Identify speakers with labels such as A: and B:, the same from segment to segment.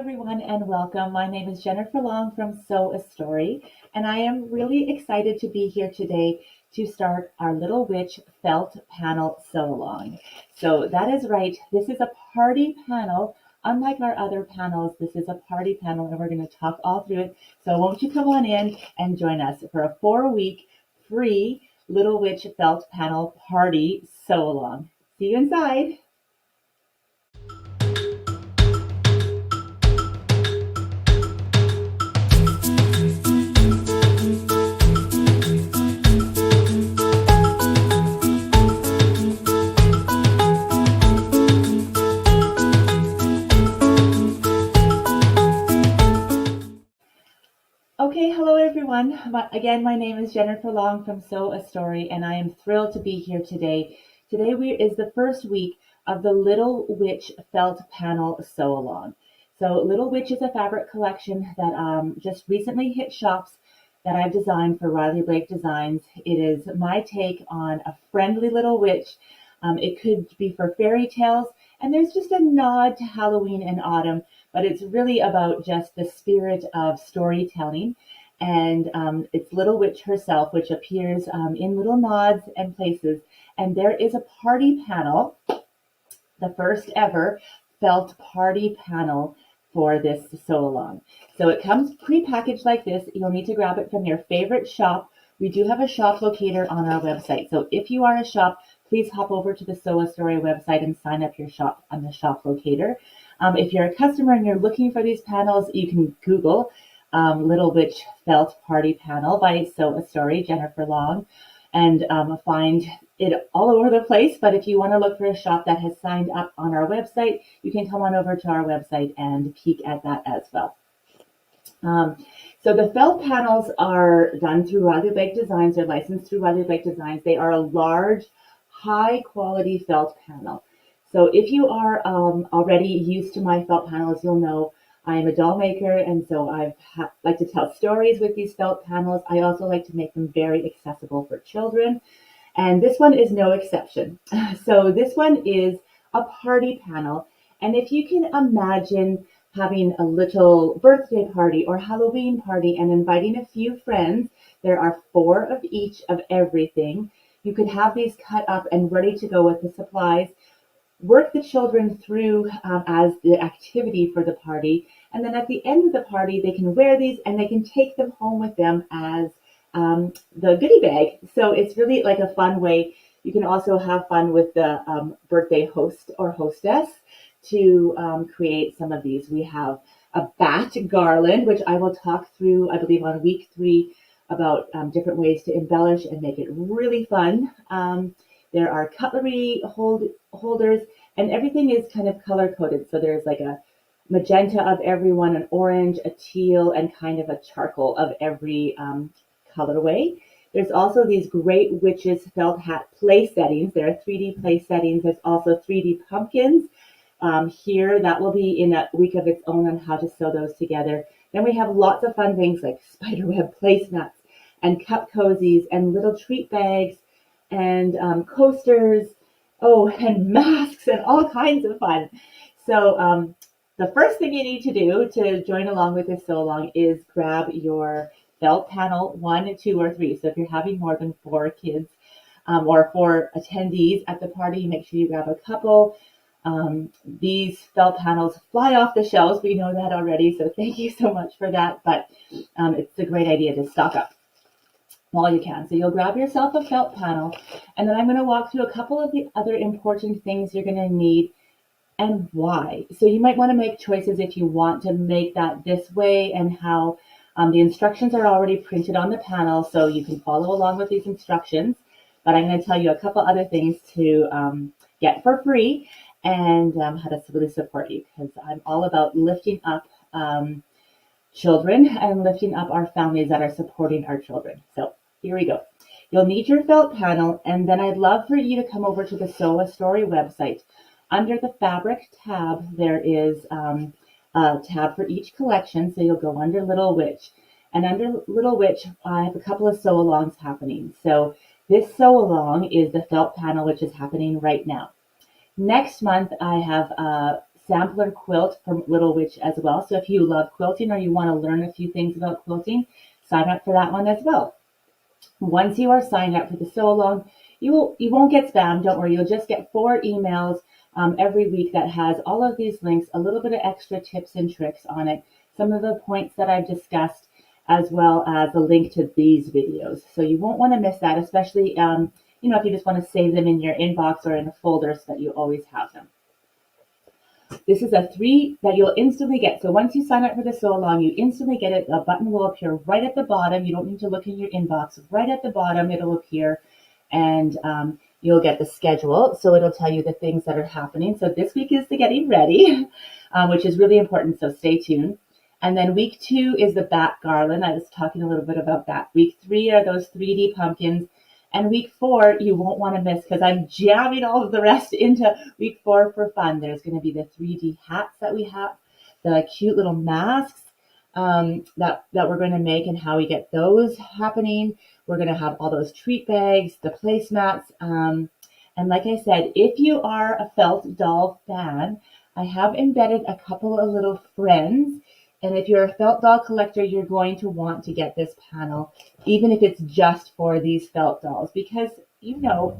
A: everyone, and welcome. My name is Jennifer Long from Sew a Story, and I am really excited to be here today to start our Little Witch felt panel sew-along. So that is right. This is a party panel. Unlike our other panels, this is a party panel, and we're going to talk all through it. So won't you come on in and join us for a 4-week free Little Witch felt panel party sew-along. See you inside. Okay, hello everyone. Again, my name is Jennifer Long from Sew a Story, and I am thrilled to be here today. Today is the first week of the Little Witch felt panel sew along. So Little Witch is a fabric collection that just recently hit shops that I've designed for Riley Blake Designs. It is my take on a friendly little witch. It could be for fairy tales, and there's just a nod to Halloween and autumn, but it's really about just the spirit of storytelling. And it's Little Witch herself, which appears in little nods and places. And there is a party panel, the first ever felt party panel for this sew along. So it comes pre-packaged like this. You'll need to grab it from your favorite shop. We do have a shop locator on our website. So if you are a shop, please hop over to the Sew a Story website and sign up your shop on the shop locator. If you're a customer and you're looking for these panels, you can Google Little Witch Felt Party Panel by Sew a Story, Jennifer Long, and find it all over the place. But if you want to look for a shop that has signed up on our website, you can come on over to our website and peek at that as well. So the felt panels are done through Riley Blake Designs. They're licensed through Riley Blake Designs. They are a large, high quality felt panel. So if you are already used to my felt panels, you'll know I am a doll maker, and so I like to tell stories with these felt panels. I also like to make them very accessible for children, and this one is no exception. So this one is a party panel, and if you can imagine having a little birthday party or Halloween party and inviting a few friends, there are 4 of each of everything. You could have these cut up and ready to go with the supplies. Work the children through as the activity for the party. And then at the end of the party, they can wear these and they can take them home with them as the goodie bag. So it's really like a fun way. You can also have fun with the birthday host or hostess to create some of these. We have a bat garland, which I will talk through, I believe, on week 3 about different ways to embellish and make it really fun. There are cutlery holders, and everything is kind of color coded. So there's like a magenta of every one, an orange, a teal, and kind of a charcoal of every colorway. There's also these great witches felt hat play settings. There are 3D play settings. There's also 3D pumpkins. Here, that will be in a week of its own on how to sew those together. Then we have lots of fun things like spiderweb placemats and cup cozies and little treat bags and coasters, and masks and all kinds of fun. So the first thing you need to do to join along with this sew along is grab your felt panel 1, 2, or 3. So if you're having more than 4 kids or 4 attendees at the party, make sure you grab a couple. These felt panels fly off the shelves. We know that already, so thank you so much for that. But it's a great idea to stock up while you can. So you'll grab yourself a felt panel, and then I'm going to walk through a couple of the other important things you're going to need and why. So you might want to make choices if you want to make that this way, and how the instructions are already printed on the panel, so you can follow along with these instructions. But I'm going to tell you a couple other things to get for free, and how to really support you, because I'm all about lifting up children and lifting up our families that are supporting our children. So here we go. You'll need your felt panel, and then I'd love for you to come over to the Sew a Story website. Under the fabric tab, there is a tab for each collection, so you'll go under Little Witch. And under Little Witch, I have a couple of sew-alongs happening. So this sew-along is the felt panel, which is happening right now. Next month, I have sampler quilt for Little Witch as well. So if you love quilting or you want to learn a few things about quilting, sign up for that one as well. Once you are signed up for the Sewalong, you won't get spam. Don't worry. You'll just get 4 emails every week that has all of these links, a little bit of extra tips and tricks on it, some of the points that I've discussed, as well as a link to these videos. So you won't want to miss that, especially if you just want to save them in your inbox or in a folder so that you always have them. This is a 3 that you'll instantly get. So once you sign up for the Sewalong, you instantly get it. A button will appear right at the bottom. You don't need to look in your inbox. Right at the bottom, it'll appear, and you'll get the schedule. So it'll tell you the things that are happening. So this week is the getting ready, which is really important. So stay tuned. And then week 2 is the back garland. I was talking a little bit about that. Week 3 are those 3D pumpkins. And week 4, you won't want to miss, because I'm jamming all of the rest into week 4 for fun. There's going to be the 3D hats that we have, the cute little masks that we're going to make, and how we get those happening. We're going to have all those treat bags, the placemats. And like I said, if you are a felt doll fan, I have embedded a couple of little friends. And if you're a felt doll collector, you're going to want to get this panel, even if it's just for these felt dolls, because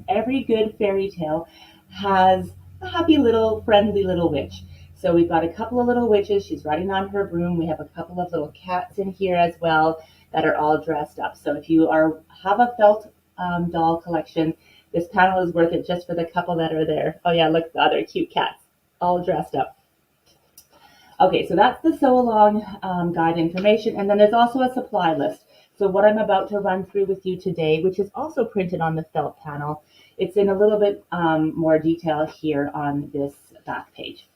A: every good fairy tale has a happy little friendly little witch. So we've got a couple of little witches. She's riding on her broom. We have a couple of little cats in here as well that are all dressed up. So if you have a felt doll collection, this panel is worth it just for the couple that are there. Oh yeah, look, the other cute cats all dressed up. Okay, so that's the Sewalong guide information, and then there's also a supply list. So what I'm about to run through with you today, which is also printed on the felt panel, it's in a little bit more detail here on this back page.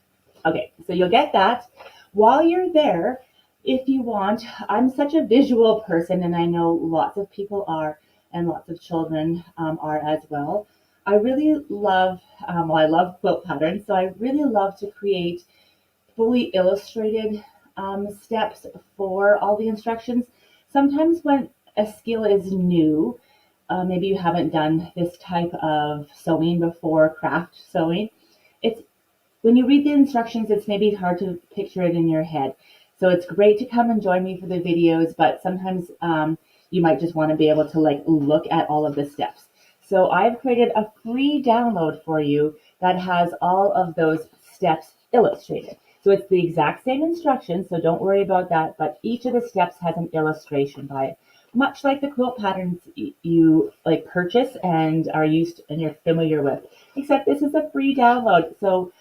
A: Okay, so you'll get that. While you're there, if you want, I'm such a visual person, and I know lots of people are, and lots of children are as well. I really love, I love quilt patterns, so I really love to create fully illustrated steps for all the instructions. Sometimes when a skill is new, maybe you haven't done this type of sewing before, craft sewing, when you read the instructions, it's maybe hard to picture it in your head. So it's great to come and join me for the videos, but sometimes you might just want to be able to look at all of the steps. So I've created a free download for you that has all of those steps illustrated. So it's the exact same instructions, so don't worry about that, but each of the steps has an illustration by it. Much like the quilt patterns you purchase and are used and you're familiar with, except this is a free download. So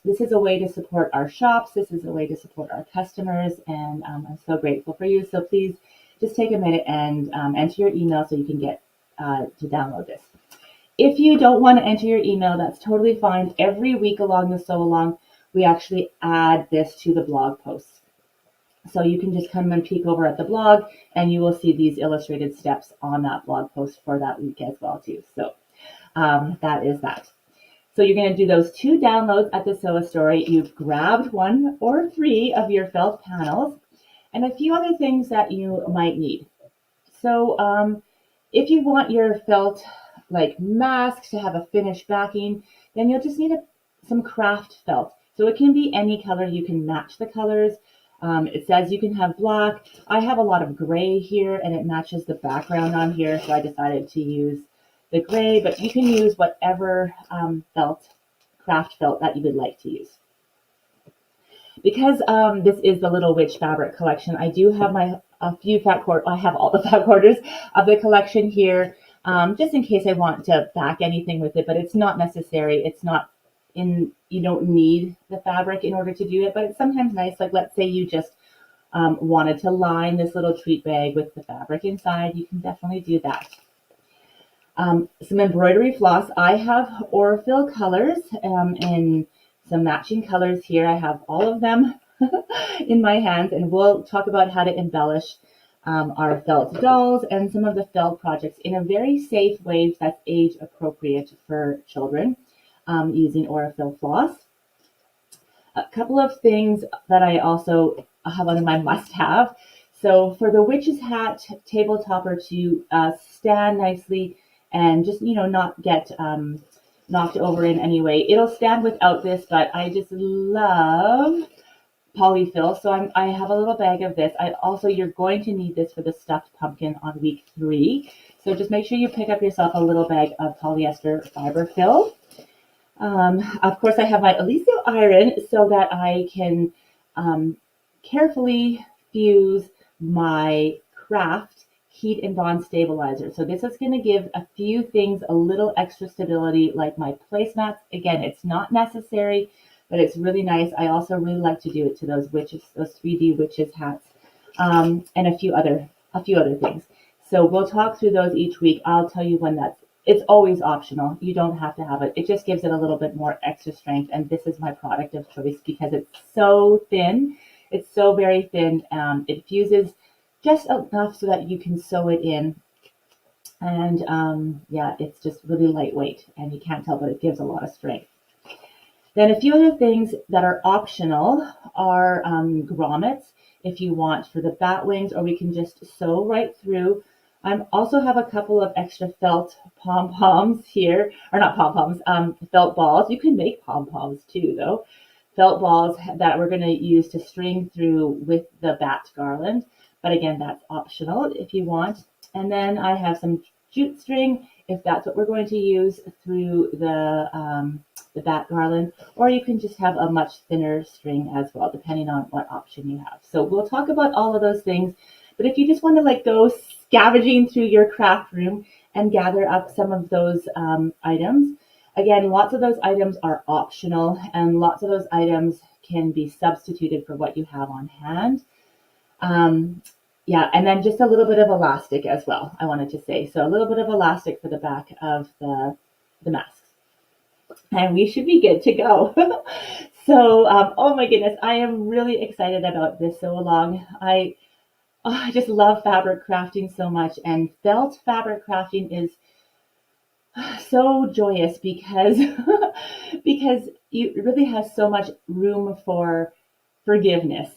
A: this is a way to support our shops. This is a way to support our customers, and I'm so grateful for you. So please just take a minute and enter your email so you can get to download this. If you don't want to enter your email, that's totally fine. Every week along the Sewalong, we actually add this to the blog posts. So you can just come and peek over at the blog, and you will see these illustrated steps on that blog post for that week as well too. So that is that. So you're going to do those 2 downloads at the Sew a Story. You've grabbed 1 or 3 of your felt panels and a few other things that you might need. So if you want your felt mask to have a finished backing, then you'll just need some craft felt. So it can be any color. You can match the colors. It says you can have black. I have a lot of gray here, and it matches the background on here, so I decided to use the gray, but you can use whatever craft felt that you would like to use. Because this is the Little Witch fabric collection, I do have I have all the fat quarters of the collection here, just in case I want to back anything with it, but it's not necessary. It's not you don't need the fabric in order to do it, but it's sometimes nice. Let's say you just wanted to line this little treat bag with the fabric inside, you can definitely do that. Some embroidery floss. I have Aurifil colors in some matching colors here. I have all of them in my hands, and we'll talk about how to embellish our felt dolls and some of the felt projects in a very safe way that's age appropriate for children using Aurifil floss. A couple of things that I also have on my must-have. So for the witch's hat table topper to stand nicely and just, not get knocked over in any way. It'll stand without this, but I just love polyfill. So I have a little bag of this. You're going to need this for the stuffed pumpkin on week 3. So just make sure you pick up yourself a little bag of polyester fiber fill. Of course, I have my Aliso iron so that I can carefully fuse my craft heat and bond stabilizer. So this is going to give a few things a little extra stability, like my placemats. Again, it's not necessary, but it's really nice. I also really like to do it to those witches, those 3D witches hats, and a few other things. So we'll talk through those each week. I'll tell you when it's always optional. You don't have to have it. It just gives it a little bit more extra strength. And this is my product of choice because it's so thin. It's so very thin. It fuses just enough so that you can sew it in. And yeah, it's just really lightweight, and you can't tell, but it gives a lot of strength. Then a few other things that are optional are grommets if you want for the bat wings, or we can just sew right through. I also have a couple of extra felt pom-poms here, or not pom-poms, felt balls. You can make pom-poms too, though. Felt balls that we're going to use to string through with the bat garland. But again, that's optional if you want. And then I have some jute string if that's what we're going to use through the bat garland, or you can just have a much thinner string as well, depending on what option you have. So we'll talk about all of those things. But if you just want to go scavenging through your craft room and gather up some of those items, again, lots of those items are optional, and lots of those items can be substituted for what you have on hand. Yeah, and then just a little bit of elastic as well, I wanted to say. So a little bit of elastic for the back of the masks. And we should be good to go. So, oh my goodness, I am really excited about this Sewalong. I just love fabric crafting so much, and felt fabric crafting is so joyous because because it really has so much room for forgiveness.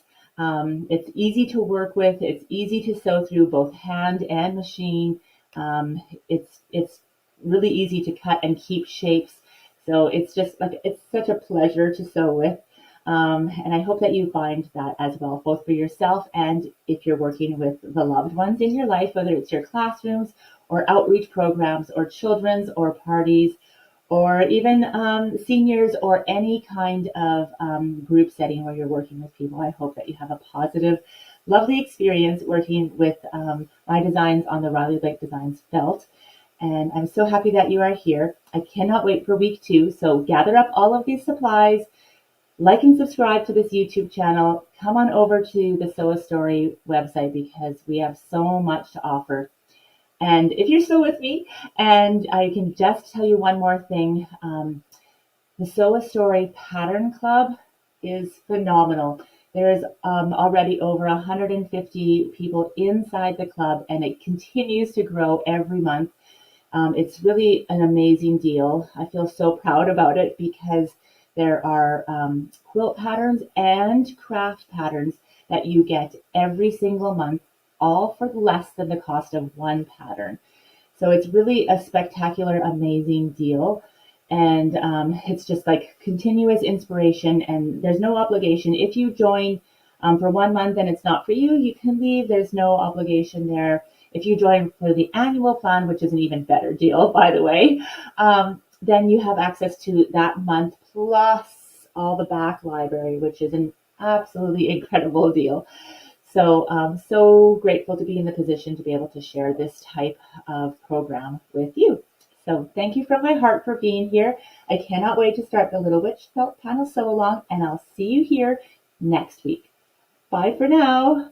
A: It's easy to work with. It's easy to sew through both hand and machine. It's really easy to cut and keep shapes. So it's just it's such a pleasure to sew with. And I hope that you find that as well, both for yourself and if you're working with the loved ones in your life, whether it's your classrooms or outreach programs or children's or parties, or even seniors, or any kind of group setting where you're working with people. I hope that you have a positive, lovely experience working with my designs on the Riley Lake Designs felt. And I'm so happy that you are here. I cannot wait for week 2. So gather up all of these supplies, like and subscribe to this YouTube channel. Come on over to the Sew a Story website because we have so much to offer. And if you're still with me, and I can just tell you one more thing, the Sew a Story Pattern Club is phenomenal. There's already over 150 people inside the club, and it continues to grow every month. It's really an amazing deal. I feel so proud about it because there are quilt patterns and craft patterns that you get every single month, all for less than the cost of one pattern. So it's really a spectacular, amazing deal. And it's just continuous inspiration, and there's no obligation. If you join for 1 month and it's not for you, you can leave. There's no obligation there. If you join for the annual plan, which is an even better deal, by the way, then you have access to that month plus all the back library, which is an absolutely incredible deal. So I'm so grateful to be in the position to be able to share this type of program with you. So thank you from my heart for being here. I cannot wait to start the Little Witch Felt Panel Sew Along, and I'll see you here next week. Bye for now.